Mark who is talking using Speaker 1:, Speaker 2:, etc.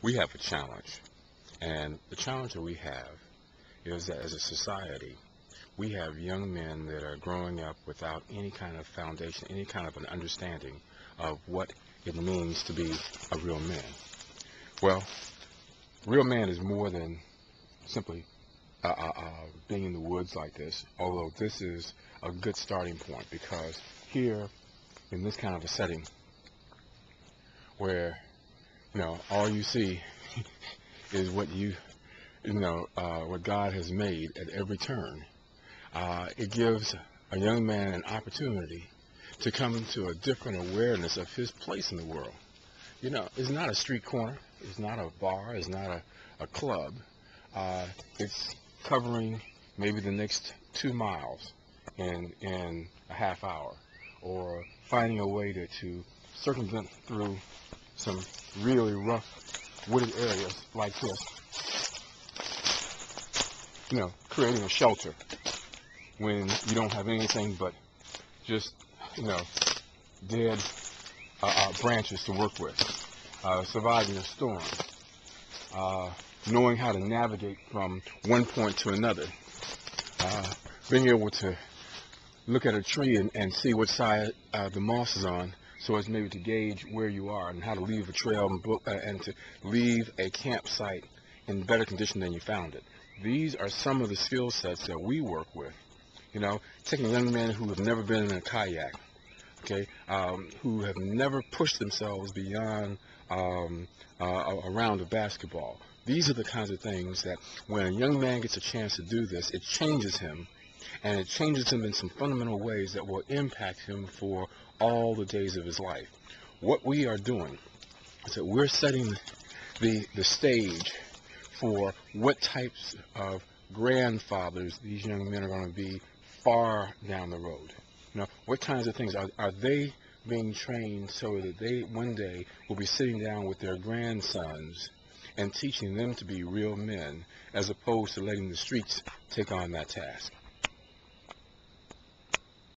Speaker 1: We have a challenge, and the challenge that we have is that as a society, we have young men that are growing up without any kind of foundation, any kind of an understanding of what it means to be a real man. Well, real man is more than simply being in the woods like this, although this is a good starting point, because here in this kind of a setting where all you see is what what God has made at every turn. It gives a young man an opportunity to come to a different awareness of his place in the world. It's not a street corner, it's not a bar, it's not a club. It's covering maybe the next 2 miles in a half hour, or finding a way to circumvent through some really rough wooded areas like this, creating a shelter when you don't have anything but just, dead branches to work with, surviving a storm, knowing how to navigate from one point to another, being able to look at a tree and see what side the moss is on, so as maybe to gauge where you are and how to leave a trail and to leave a campsite in better condition than you found it. These are some of the skill sets that we work with. Taking young men who have never been in a kayak, who have never pushed themselves beyond a round of basketball. These are the kinds of things that when a young man gets a chance to do this, it changes him, and it changes him in some fundamental ways that will impact him for all the days of his life. What we are doing is that we're setting the stage for what types of grandfathers these young men are going to be far down the road. What kinds of things are they being trained so that they one day will be sitting down with their grandsons and teaching them to be real men, as opposed to letting the streets take on that task.